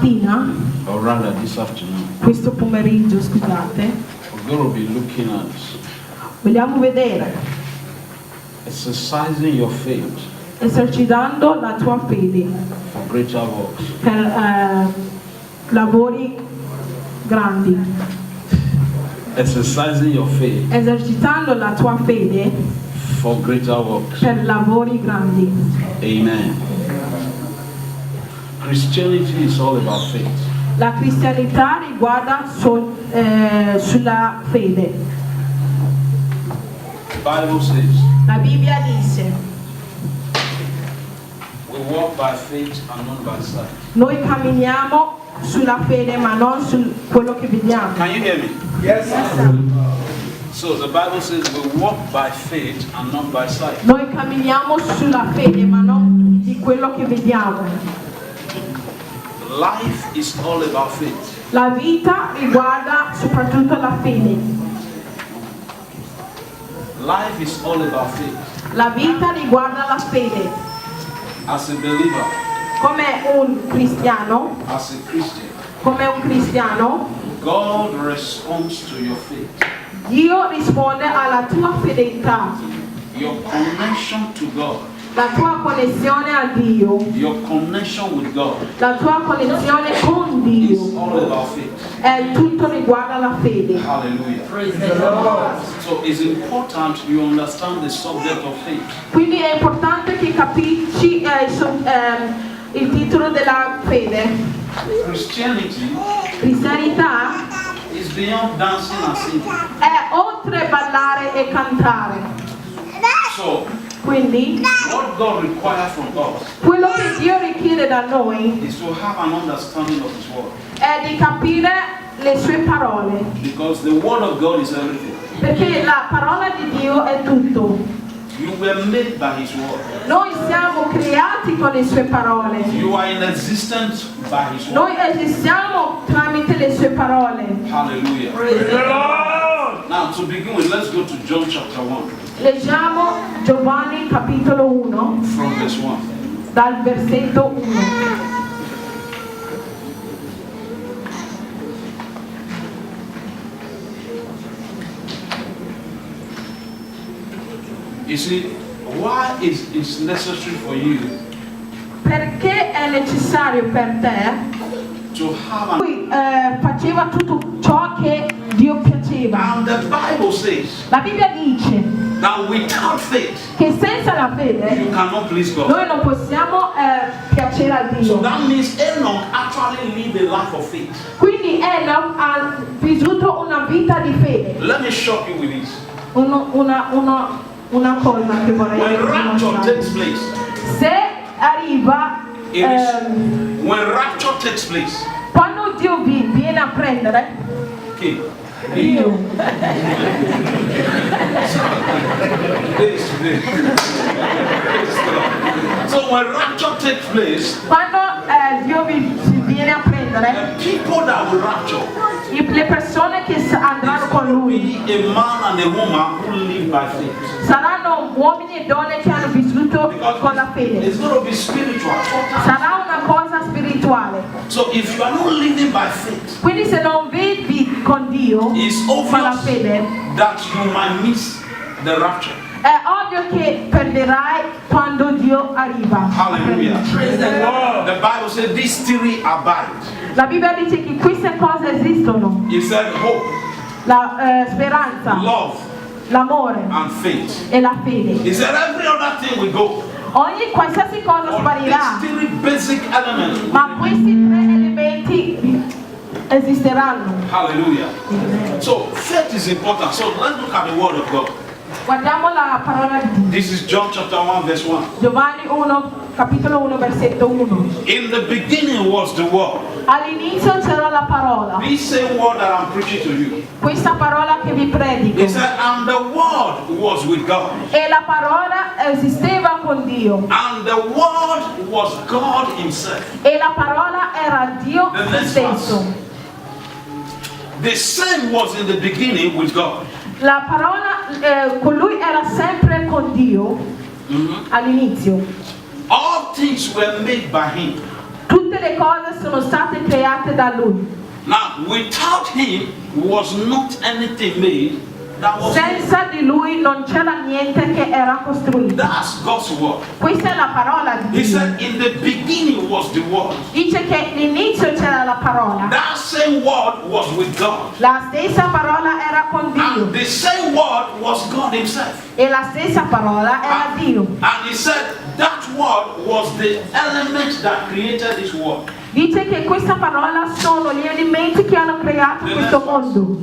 mattina, or rather this afternoon, questo pomeriggio, scusate, we're going to be looking at vogliamo vedere, exercising your faith esercitando la tua fede for greater works. per lavori grandi. Exercising your faith Esercitando la tua fede for greater works. per lavori grandi. Amen. Christianity is all about faith. La cristianità riguarda sulla fede. The Bible says La Bibbia dice: we walk by faith and not by sight. noi camminiamo sulla fede ma non su quello che vediamo. Can you hear me? Yes. So the Bible says we walk by faith and not by sight. Noi camminiamo sulla fede ma non di quello che vediamo. Life is all about faith. La vita riguarda soprattutto la fede. Life is all about faith. La vita riguarda la fede. As a believer, Come un cristiano, as a Christian, God responds to your faith. Dio risponde alla tua fedeltà, Your connection to God, la tua connessione a Dio, your connection with God la tua connessione con is Dio. all about faith. È tutto riguarda la fede. Hallelujah. Praise the Lord. So it's important you understand the subject of faith. Quindi è importante che capisci il titolo della fede. Christianity Cristianità is beyond dancing and singing. è oltre ballare e cantare. So Quindi what God requires from us quello che Dio richiede da noi is to have an understanding of His Word. è di capire le sue parole, Because the Word of God is everything. perché la parola di Dio è tutto. You were made by His Word. Noi siamo creati con le sue parole. You are in existence by His Word. Noi esistiamo tramite le sue parole. Hallelujah. Praise the Lord. Now to begin with, let's go to John chapter 1 Leggiamo Giovanni capitolo 1 from verse 1. dal versetto 1. You see, why is it necessary for you Perché è necessario per te? to have an... Lui faceva tutto ciò che Dio piaceva. And the Bible says La Bibbia dice that without faith, che senza la fede you cannot please God. noi non possiamo piacere a So Dio. that means Enoch actually lived a life of faith. Quindi Enoch ha vissuto una vita di fede. Let me shock you with this. Una cosa che vorrei When rapture dimostrare. takes place, Se arriva it is when rapture takes place. quando Dio vi viene a prendere Okay. Dio. So when rapture takes place, Quando Dio vi viene a prendere, the people that will rapture le persone che andranno con lui be a man and a woman who live by faith. saranno uomini e donne che hanno vissuto con la fede. It's going to be spiritual. Sarà una cosa spirituale. So if you are not living by faith, Quindi se non vivi con Dio, it's con la obvious fede, that you might miss the rapture. è ovvio che perderai quando Dio arriva. Hallelujah. Praise the Lord. The Bible says these three abide. La Bibbia dice che queste cose esistono. It said hope, La speranza, love, l'amore and faith. e la fede. He said every other thing will go. Qualsiasi cosa But sparirà, these three basic elements. ma questi tre elementi esisteranno. Hallelujah. So faith is important. So let's look at the word of God. Guardiamo la parola di Dio. This is John chapter 1 verse 1. Giovanni 1, capitolo 1, versetto 1. In the beginning was the word. All'inizio c'era la parola, This same word that I'm preaching to you. questa parola che vi predico. He said, and the word was with God. E la parola esisteva con Dio. And the word was God himself. E la parola era Dio The next stesso. The same was in the beginning with God. La parola, con lui era sempre con Dio all'inizio. All things were made by him. Tutte le cose sono state create da Lui. Now, without him was not anything made that was made. Senza di Lui non c'era niente che era costruito. That's God's word. Questa è la parola di He Dio. said, in the beginning was the word. Dice che all'inizio c'era la parola. That same word was with God. La stessa parola era con Dio. And the same word was God himself. E la stessa parola era Dio. And he said that word was the element that created this world. Dice che questa parola sono gli elementi che hanno creato questo mondo.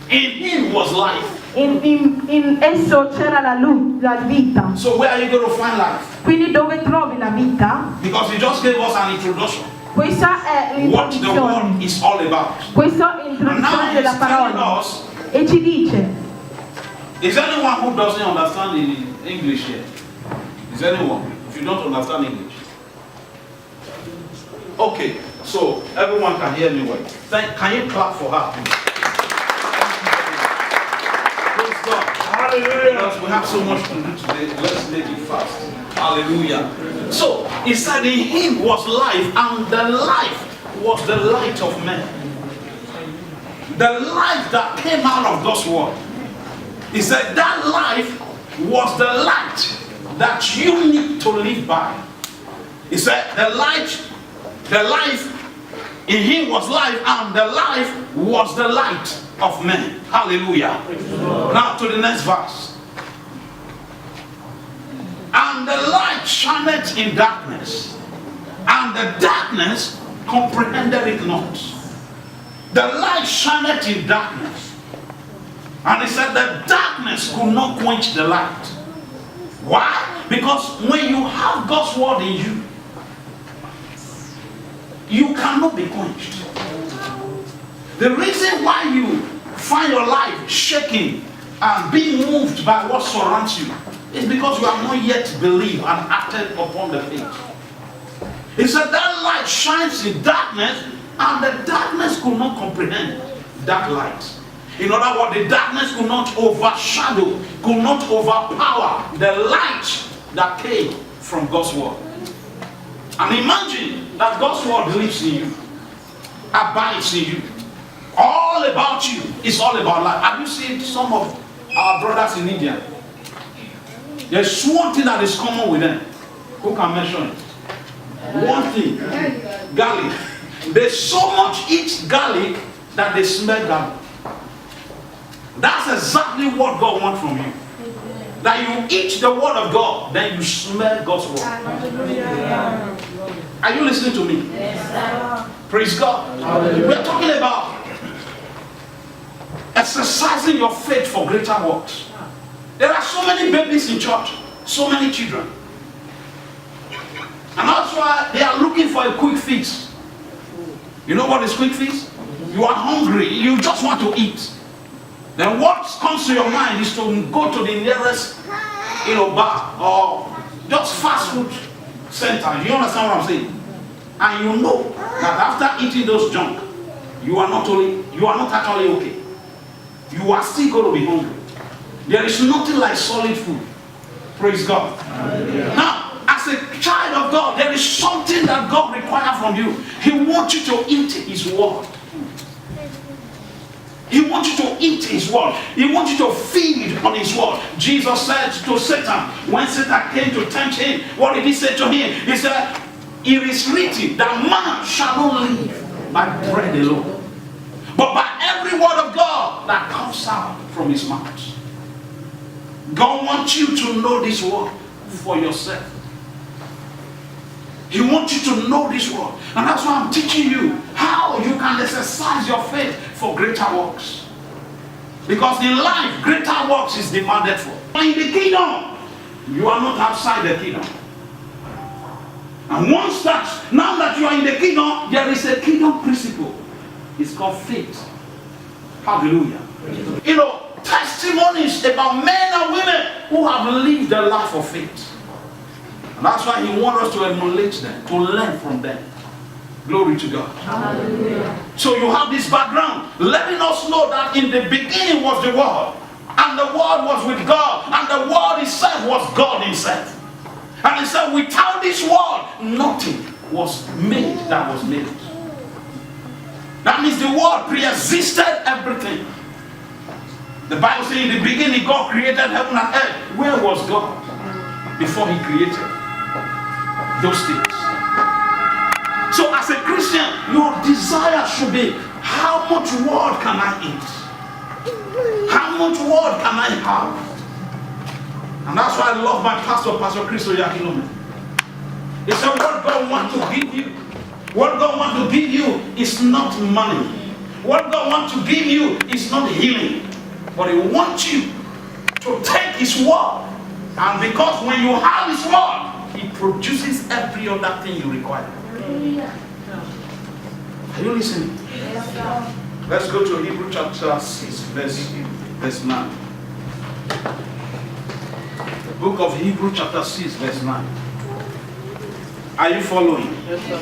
In him was life. In esso c'era la vita. So where are you going to find life? Quindi dove trovi la vita? Because he just gave us an introduction. Questa è What the l'introduzione. word is all about. Questa è And now l'introduzione he's della telling parola. us, E ci dice, is anyone who doesn't understand in English here? Is anyone? If you don't understand English. Okay, so everyone can hear me well. Can you clap for her, please? Praise God. Hallelujah. Because we have so much to do today, let's make it fast. Hallelujah. So, he said in him was life, and the life was the light of men. The life that came out of God's word. He said that life was the light that you need to live by. He said the life in him was life, and the life was the light of men. Hallelujah. Now to the next verse. And the light shineth in darkness, and the darkness comprehended it not. The light shineth in darkness. And he said the darkness could not quench the light. Why? Because when you have God's word in you, you cannot be quenched. The reason why you find your life shaking and being moved by what surrounds you is because you have not yet believed and acted upon the faith. He said that light shines in darkness, and the darkness could not comprehend that light. In other words, the darkness could not overshadow, could not overpower the light that came from God's word. And imagine that God's word lives in you, abides in you. All about you is all about life. Have you seen some of our brothers in India? There's one thing that is common with them. Who can mention it? One thing. Garlic. They so much eat garlic that they smell garlic. That's exactly what God wants from you. That you eat the word of God, then you smell God's word. Are you listening to me? Yes, praise God. We're talking about exercising your faith for greater works. There are so many babies in church, so many children. And that's why they are looking for a quick fix. You know what is quick fix? You are hungry, you just want to eat. Then what comes to your mind is to go to the nearest bar or just fast food center. You understand what I'm saying? And you know that after eating those junk, you are not actually okay. You are still going to be hungry. There is nothing like solid food. Praise God. Now, as a child of God, there is something that God requires from you. He wants you to eat His word. He wants you to eat His word. He wants you to feed on His word. Jesus said to Satan, when Satan came to tempt him, what did He say to him? He said, it is written that man shall not live by bread alone, but by every word of God that comes out from His mouth. God wants you to know this word for yourself. He wants you to know this word. And that's why I'm teaching you how you can exercise your faith for greater works. Because in life, greater works is demanded for. But in the kingdom, you are not outside the kingdom. And now that you are in the kingdom, there is a kingdom principle. It's called faith. Hallelujah. You know, testimonies about men and women who have lived a life of faith. And that's why He wants us to emulate them, to learn from them. Glory to God. Hallelujah. So you have this background, letting us know that in the beginning was the Word, and the Word was with God, and the Word itself was God Himself. And He said, without this Word, nothing was made that was made. That means the world pre-existed everything. The Bible says in the beginning God created heaven and earth. Where was God before he created those things? So as a Christian, your desire should be, how much word can I eat? How much word can I have? And that's why I love my pastor, Pastor Chris Oyakhilome. He said, what God wants to give you, what God wants to give you is not money. What God wants to give you is not healing. But he wants you to take his word. And because when you have his word, he produces every other thing you require. Are you listening? Yes, let's go to Hebrews chapter 6, verse 9. The book of Hebrews chapter 6, verse 9. Are you following? Yes, sir.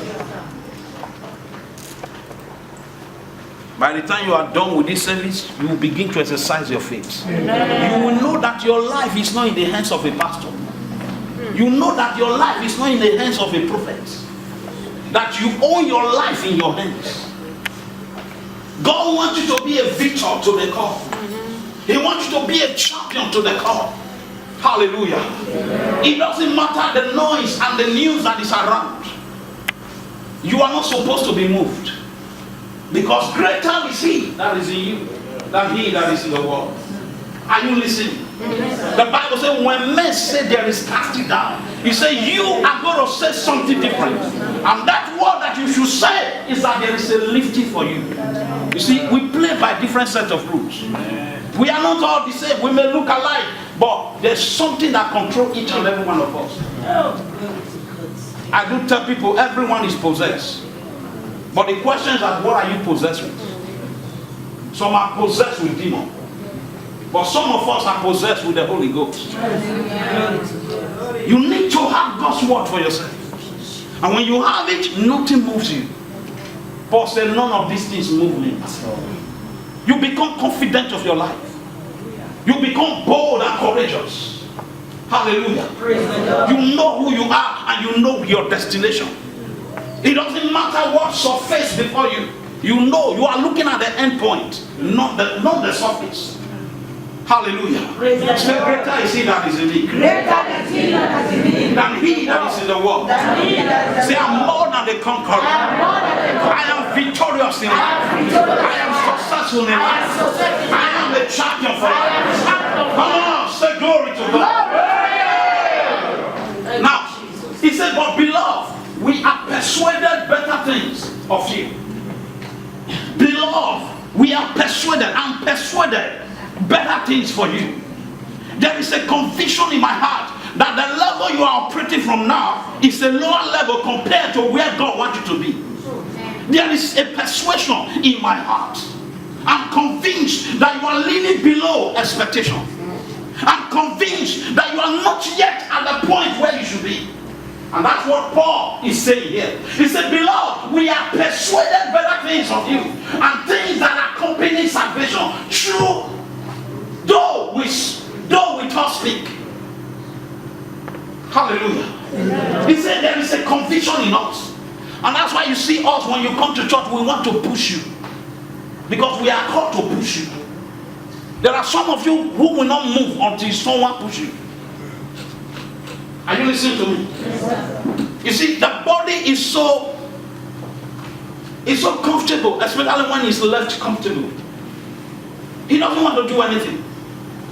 By the time you are done with this service, you will begin to exercise your faith. You will know that your life is not in the hands of a pastor. You know that your life is not in the hands of a prophet. That you own your life in your hands. God wants you to be a victor to the core. He wants you to be a champion to the core. Hallelujah. It doesn't matter the noise and the news that is around. You are not supposed to be moved. Because greater is he that is in you than he that is in the world. Are you listening? The Bible says when men say there is casting down, he said you are going to say something different. And that word that you should say is that there is a lifting for you. You see, we play by different set of rules. We are not all the same. We may look alike, but there's something that controls each and every one of us. I do tell people everyone is possessed. But the question is that what are you possessed with? Some are possessed with demons. But some of us are possessed with the Holy Ghost. You need to have God's word for yourself. And when you have it, nothing moves you. Paul said, none of these things move me. You become confident of your life. You become bold and courageous. Hallelujah. You know who you are and you know your destination. It doesn't matter what surface before you. You know you are looking at the end point, not the surface. Hallelujah. Say, greater is he that is in me than he that is in the world. Say, I'm more than a conqueror. I am victorious in life. I am successful in life. I am the champion for life. Come on, say glory to God. Now, he said, but beloved, we are persuaded better things of you. Beloved, we are persuaded. I'm persuaded better things for you. There is a conviction in my heart that the level you are operating from now is a lower level compared to where God wants you to be. There is a persuasion in my heart. I'm convinced that you are leaning below expectation. I'm convinced that you are not yet at the point where you should be. And that's what Paul is saying here. He said, beloved, we are persuaded better things of you, and things that accompany salvation, true, though we talk speak. Hallelujah. He said there is a conviction in us. And that's why you see us when you come to church, we want to push you. Because we are called to push you. There are some of you who will not move until someone pushes you. Are you listening to me? Yes, you see, the body is so comfortable, especially when it's left comfortable. He doesn't want to do anything.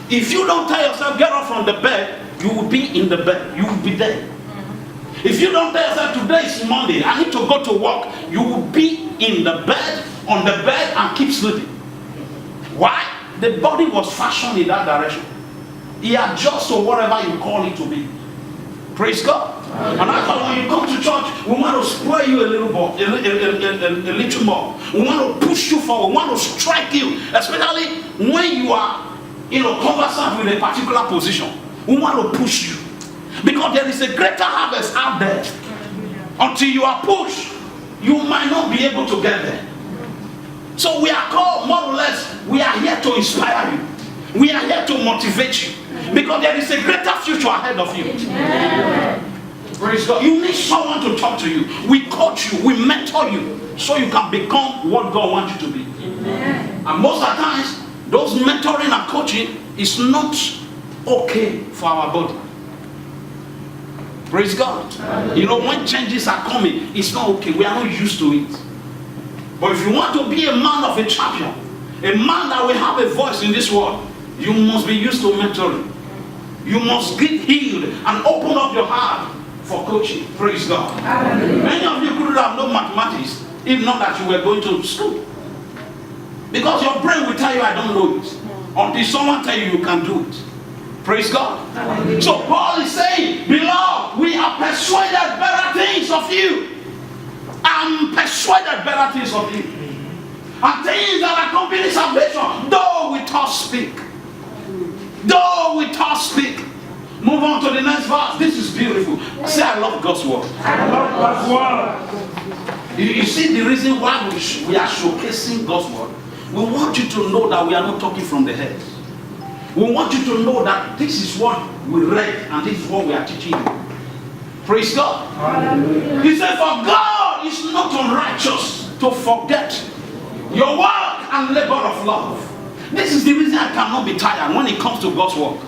If you don't tell yourself, get up from the bed, you will be in the bed. You will be there. If you don't tell yourself, today is Monday, I need to go to work, you will be in the bed, on the bed, and keep sleeping. Why? The body was fashioned in that direction. It adjusts to whatever you call it to be. Praise God. And that's why when you come to church, we want to spur you a little more, a little more. We want to push you forward. We want to strike you, especially when you are, conversant with a particular position. We want to push you because there is a greater harvest out there. Until you are pushed, you might not be able to get there. So we are called, more or less, we are here to inspire you. We are here to motivate you. Because there is a greater future ahead of you. Praise God. You need someone to talk to you. We coach you, we mentor you, so you can become what God wants you to be. Amen. And most of the times, those mentoring and coaching is not okay for our body. Praise God. Amen. You know, when changes are coming, it's not okay. We are not used to it. But if you want to be a man of a champion, a man that will have a voice in this world, you must be used to mentoring. You must get healed and open up your heart for coaching. Praise God. Amen. Many of you could have no mathematics if not that you were going to school. Because your brain will tell you, I don't know it. Until someone tell you, you can do it. Praise God. Amen. So Paul is saying, beloved, we are persuaded better things of you. I'm persuaded better things of you. And things that accompany salvation, though we talk speak. Though we talk speak. Move on to the next verse. This is beautiful. Say, I love God's word. I love God's word. You see the reason why we are showcasing God's word. We want you to know that we are not talking from the head. We want you to know that this is what we read and this is what we are teaching you. Praise God. Hallelujah. He said, for God is not unrighteous to forget your work and labor of love. This is the reason I cannot be tired when it comes to God's work.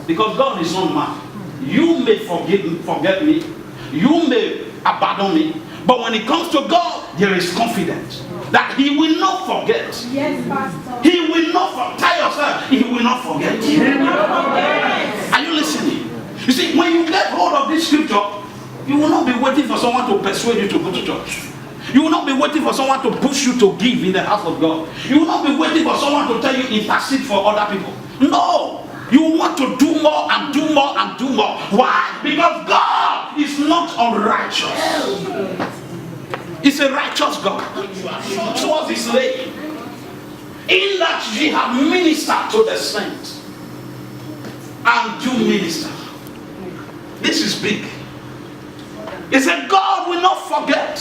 Because God is not mad. You may forget me. You may abandon me. But when it comes to God, there is confidence that He will not forget. Yes, Pastor. He will not forget. Tell yourself, He will not forget. He will not forget. Are you listening? You see, when you get hold of this scripture, you will not be waiting for someone to persuade you to go to church. You will not be waiting for someone to push you to give in the house of God. You will not be waiting for someone to tell you intercede for other people. No. You want to do more and do more and do more. Why? Because God is not unrighteous. He's a righteous God. Towards His lady. In that ye have ministered to the saints. And do minister. This is big. He said, God will not forget.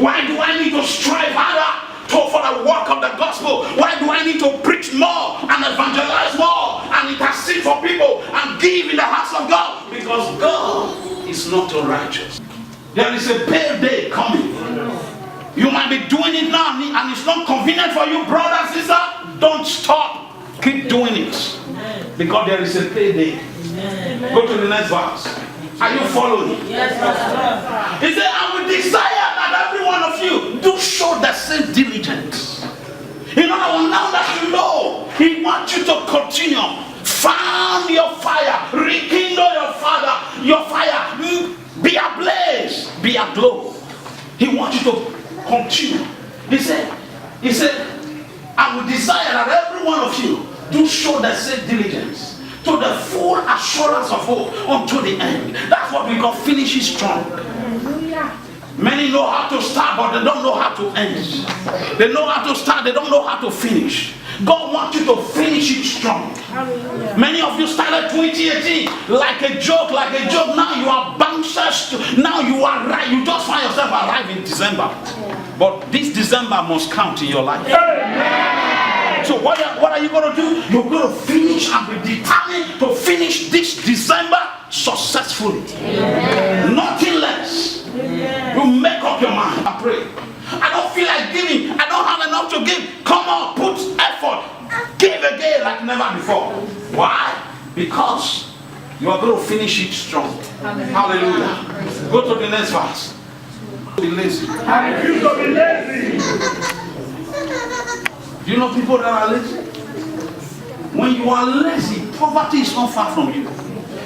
Why do I need to strive harder for the work of the gospel? Why do I need to preach more and evangelize more and intercede for people and give in the house of God? Because God is not unrighteous. There is a payday coming. You might be doing it now and it's not convenient for you, brother, sister. Don't stop. Keep doing it. Because there is a payday. Go to the next verse. Are you following? Yes, Pastor. He said, I will desire that every one of you do show the same diligence. In other words, now that you know, He wants you to continue. Fan your fire. Rekindle your fire. Be ablaze. Be aglow. He wants you to continue. He said, I will desire that every one of you do show the same diligence. To the full assurance of hope unto the end. That's what we call finishing strong. Hallelujah. Many know how to start, but they don't know how to end. They know how to start, they don't know how to finish. God wants you to finish it strong. Hallelujah. Many of you started 2018 like a joke. Now you are bouncers. Now you are right. You just find yourself arrive in December. But this December must count in your life. Amen. So what are you going to do? You're going to finish and be determined to finish this December successfully. Amen. Nothing less. Amen. You make up your mind and pray. I don't feel like giving. I don't have enough to give. Come on, put effort. Give again like never before. Why? Because you are going to finish it strong. Hallelujah. Go to the next verse. Be lazy. I refuse to be lazy. Do you know people that are lazy? When you are lazy, poverty is not far from you.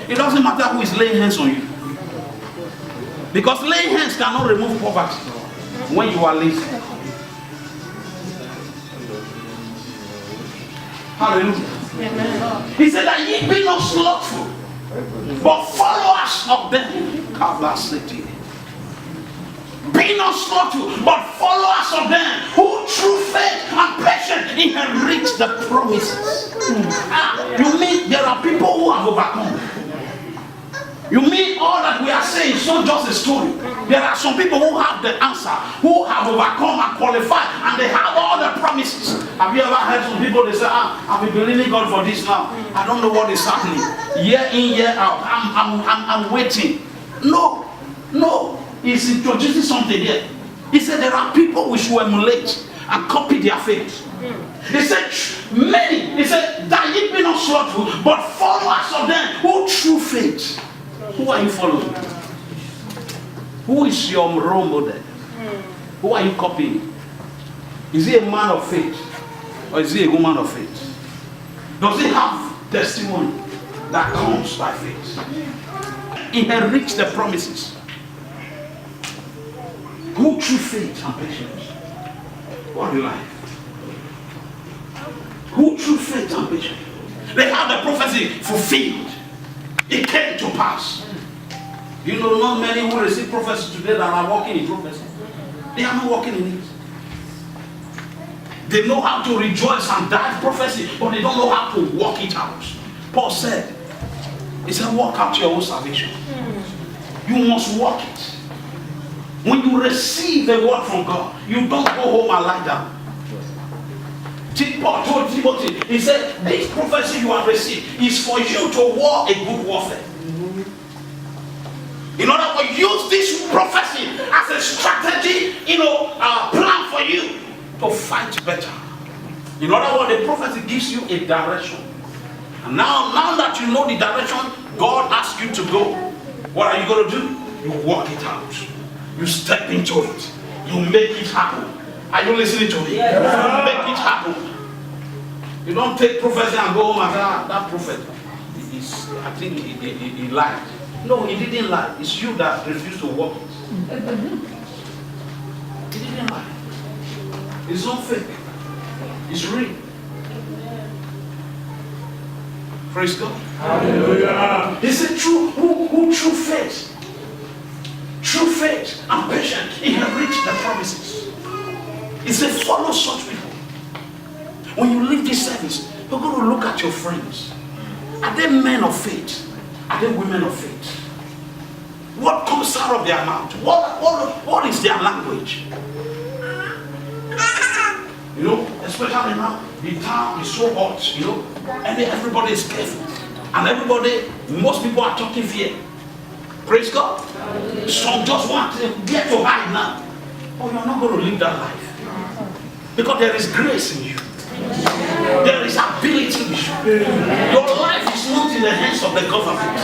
It doesn't matter who is laying hands on you. Because laying hands cannot remove poverty when you are lazy. Hallelujah. Amen. He said that ye be not slothful, but followers of them. Be not slothful, but followers of them who through faith and patience inherit the promises. You mean there are people who have overcome? You mean all that we are saying is not just a story? There are some people who have the answer, who have overcome and qualified, and they have all the promises. Have you ever heard some people, they say, I've been believing God for this now. I don't know what is happening. Year in, year out. I'm waiting. No. No, he's introducing something here. He said there are people which will emulate and copy their faith. He said, many, he said, that ye be not slothful, but followers of them who through faith. Who are you following? Who is your role model? Who are you copying? Is he a man of faith? Or is he a woman of faith? Does he have testimony that comes by faith? Inherit the promises. Who through faith and patience? What do you like? Who through faith and patience? They had the prophecy fulfilled. It came to pass. You know, not many who receive prophecy today that are walking in prophecy. They are not walking in it. They know how to rejoice and die prophecy, but they don't know how to walk it out. Paul said, he said, walk out your own salvation. You must walk it. When you receive the word from God, you don't go home and lie down. Paul told Timothy, he said, this prophecy you have received is for you to war a good warfare. In order to use this prophecy as a strategy, plan for you to fight better. In other words, the prophecy gives you a direction. And now that you know the direction God asks you to go, what are you going to do? You walk it out. You step into it. You make it happen. Are you listening to me? Yes. You make it happen. You don't take prophecy and go home and say, that prophet, I think he lied. No, he didn't lie. It's you that refused to walk it. He didn't lie. It's not fake. It's real. Praise God. Hallelujah. He said, who true faith? True faith and patience inherit the promises. He said, follow such people. When you leave this service, you're going to look at your friends. Are they men of faith? Are they women of faith? What comes out of their mouth? What is their language? You know, especially now, the town is so hot, and everybody is careful. And most people are talking fear. Praise God. Some just want to get to hide now. Oh, you're not going to live that life. Because there is grace in you. There is ability in you. Your life is not in the hands of the government.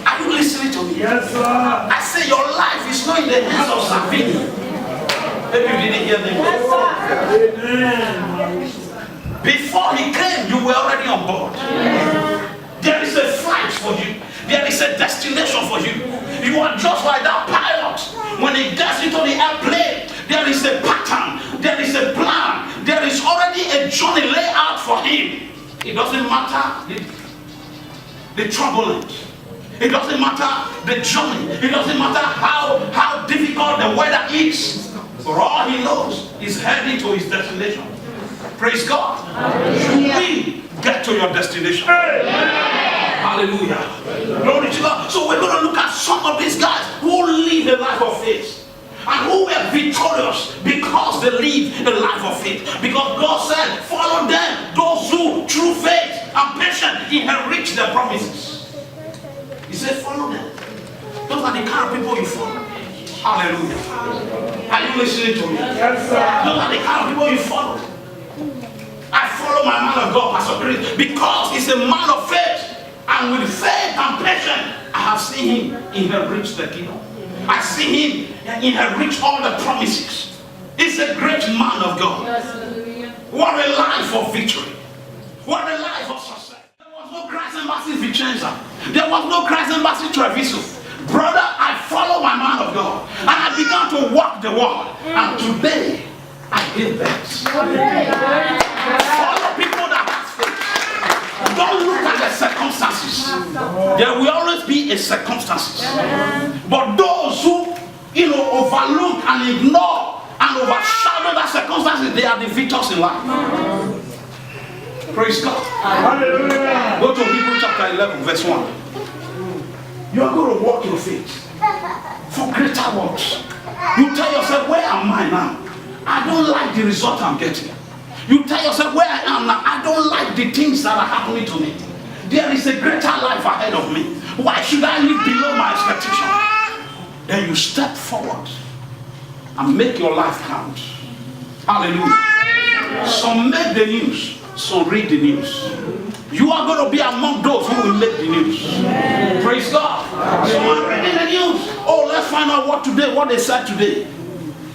Are you listening to me? Yes, sir. I say your life is not in the hands of Savini. Maybe you didn't hear me. Amen. Before he came, you were already on board. There is a flight for you. There is a destination for you. You are just like that pilot. When he gets into the airplane, there is a pattern. There is a plan. There is already a journey laid out for him. It doesn't matter the turbulence. It doesn't matter the journey. It doesn't matter how difficult the weather is. For all he knows, he's heading to his destination. Praise God. You will get to your destination. Hallelujah. Glory to God. So we're going to look at some of these guys who live a life of faith. And who were victorious because they live a life of faith. Because God said, follow them, those who through faith and patience inherit the promises. He said, follow them. Those are the kind of people you follow. Hallelujah. Are you listening to me? Yes, sir. Those are the kind of people you follow. I follow my man of God, Pastor Chris, because he's a man of faith. And with faith and patience, I have seen him inherit the kingdom. I see him inherit all the promises. He's a great man of God. What a life of victory. What a life of success. There was no Christ Embassy Vicenza. There was no Christ Embassy Treviso. Brother, I follow my man of God. And I began to walk the walk. And today, I give thanks. Follow people that have faith. Don't look at the circumstances. There will always be a circumstances. But those who overlook and ignore and overshadow that circumstances, they are the victors in life. Praise God. Hallelujah. Go to Hebrews chapter 11, verse 1. You are going to walk your faith for greater works. You tell yourself, where am I now? I don't like the result I'm getting. You tell yourself, where I am now, I don't like the things that are happening to me. There is a greater life ahead of me. Why should I live below my expectation? then you step forward and make your life count. Hallelujah. Some make the news, some read the news. You are going to be among those who will make the news. Praise God. Some are reading the news. Oh, let's find out what they said today.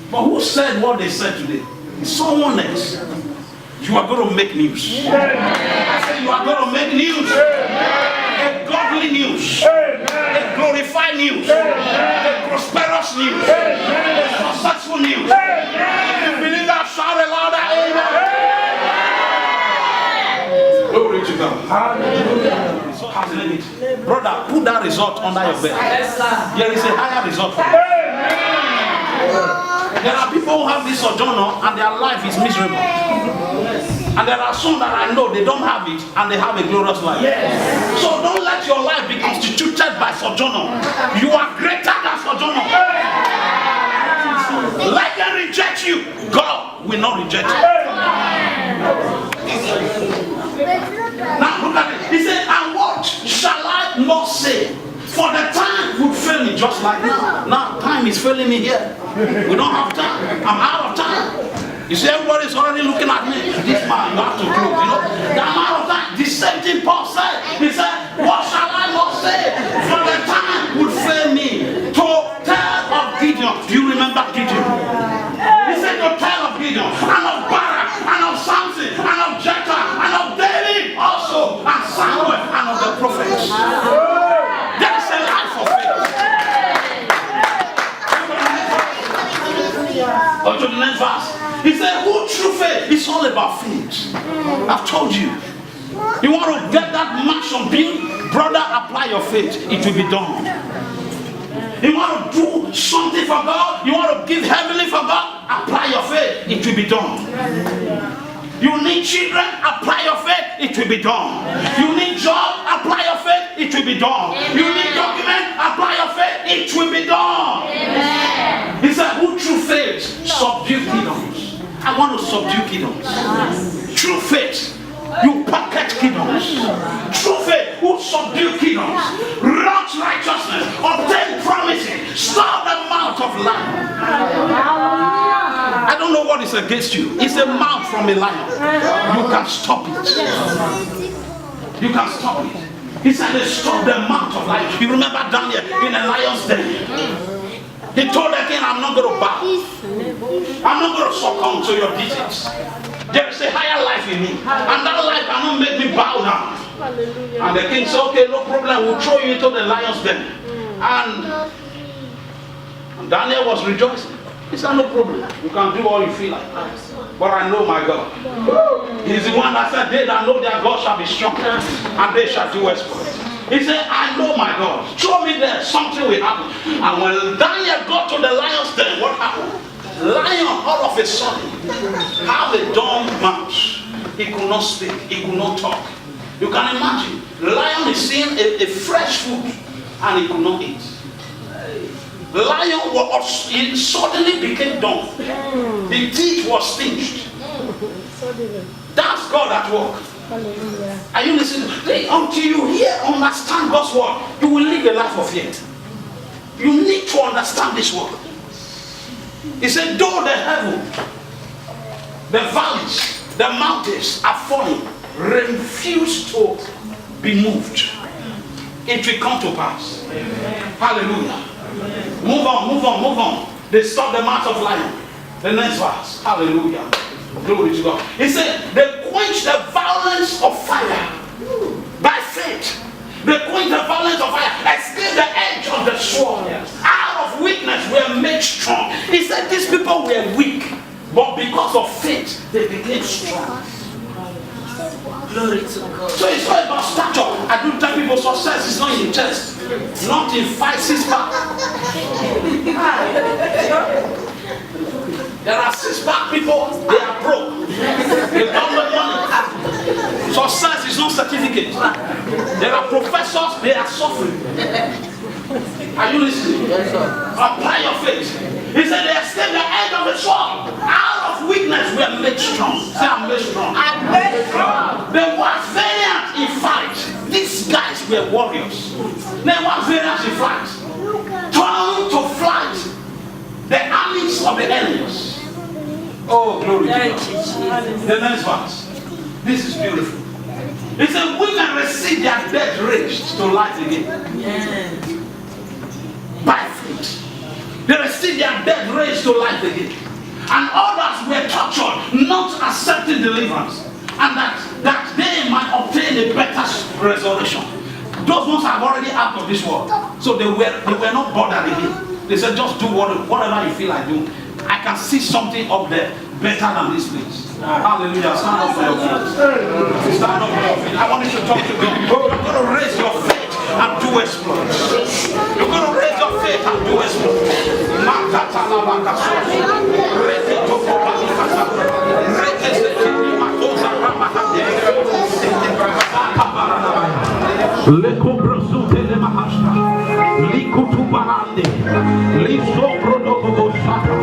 But who said what they said today? It's someone else. You are going to make news. I say you are going to make news. A godly news. A glorified news. A prosperous news. A successful news. If you believe that, shout a louder amen. Glory to God. Hallelujah. Brother, put that result under your bed. There is a higher result for you. There are people who have this sojourner and their life is miserable. And there are some that I know they don't have it and they have a glorious life. So don't let your life be constituted by sojourner. You are greater than sojourner. Let them reject you. God will not reject you. Now look at it. He said, and what shall I not say? For the time would fail me just like now. Now time is failing me here. We don't have time. I'm out of time. You see, everybody's already looking at me. This man, you have to close. You know, I'm out of time. The same thing Paul said. He said, what shall I not say? For the time would fail me to tell of Gideon. Do you remember Gideon? He said to tell of Gideon, and of Barak, and of Samson, and of Jephthah, and of David also, and Samuel, and of the prophets. There is a life of faith. Go to the next verse. He said, who true faith? It's all about faith. I've told you. You want to get that mansion built? Brother, apply your faith. It will be done. You want to do something for God? You want to give heavily for God? Apply your faith. It will be done. You need children? Apply your faith. It will be done. You need job? Apply your faith. It will be done. You need document? Apply your faith. It will be done. He said, who through faith subdue kingdoms? I want to subdue kingdoms. True faith, you pocket kingdoms. True faith, who subdue kingdoms, wrought righteousness, obtain promises, stop the mouth of lion. I don't know what is against you. It's a mouth from a lion. You can stop it. You can stop it. He said they stop the mouth of lion. You remember Daniel in a lion's den? He told the king, I'm not going to bow. I'm not going to succumb to your deeds. There is a higher life in me. And that life cannot make me bow down. And the king said, okay, no problem. We'll throw you into the lion's den. And Daniel was rejoicing. He said, no problem. You can do all you feel like. But I know my God. He's the one that said, they that know their God shall be strong. And they shall do exploits. He said, I know my God. Show me there, something will happen. And when Daniel got to the lion's den, what happened? Lion, all of a sudden, have a dumb mouth. He could not speak. He could not talk. You can imagine. The lion is seeing a fresh food and he could not eat. The lion he suddenly became dumb. The teeth were singed. That's God at work. Hallelujah. Are you listening? Until you understand God's word, you will live a life of faith. You need to understand this word. He said, though the heaven, the valleys, the mountains are falling, refuse to be moved. It will come to pass. Amen. Hallelujah. Amen. Move on. They stop the mouth of lion. The next verse. Hallelujah. Glory to God. He said, they quench the violence of fire by faith. They quench the violence of fire, escape the edge of the sword. Out of weakness we are made strong. He said these people were weak, but because of faith they became strong. Glory to God. So it's not about stature. I do tell people success is not in the chest, not in 5-6 pack. There are 6-pack people, they are broke. They don't make money. Success is not certificate. There are professors, they are suffering. Are you listening? Yes, sir. Apply your faith. He said they escaped the edge of the sword. Out of weakness we are made strong. Say, I'm made strong. I'm made strong. They were valiant in fight. These guys were warriors. They were valiant in fight. Turned to fly wings of the aliens. Oh, glory to Thank God. you, Jesus. The next verse. This is beautiful. It says, women receive their dead raised to life again. Yes. By faith. They receive their dead raised to life again. And others were tortured, not accepting deliverance. And that they might obtain a better resurrection. Those ones are already out of this world. So they were not bothered again. They said, just do whatever you feel like doing. I can see something up there better than this place. Hallelujah. Stand up for your feet. Stand up for your feet. I want you to talk to God. You're going to raise your faith and do exploits. You're going to raise your faith and do exploits. Leko brosute le mahasta, likutu barande, liso brodogo bosata,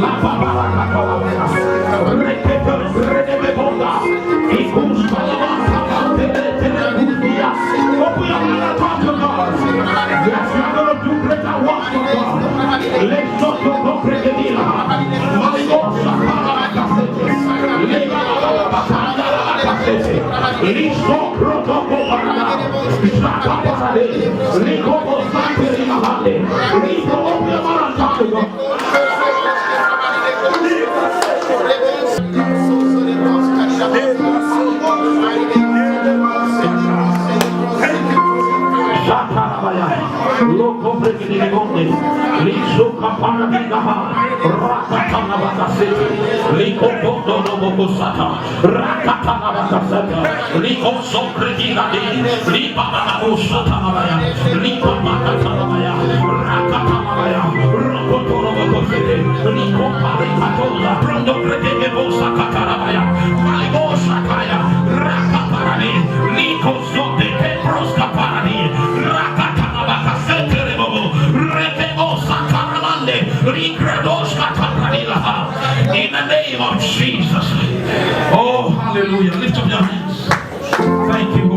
la babara katalabena, reketo redebe bonda, ikus balabasa telebudia. Open your mouth and talk to God. Yes, we are going to do greater works for God. Let's talk to God, Bregedila. Maligosa Paracasete, Lega Bakanda Bakasete, Liso brodogo baranda. Loco preghi bonde, liso capara di gaha, rakatana bakasete, liko bondo nobo kusata, rakatana bakasete, liko sopre di gadi, lipa bana kusata nabaya, lipa bakatana nabaya, rakatana nabaya, rokoto nobo kusete, liko pari katola, prondo preghi bosa katarabaya, maligo sakaya, rakaparani, liko sote tepros kaparani, rakatana. In the name of Jesus. Oh, hallelujah. Lift up your hands. Thank you.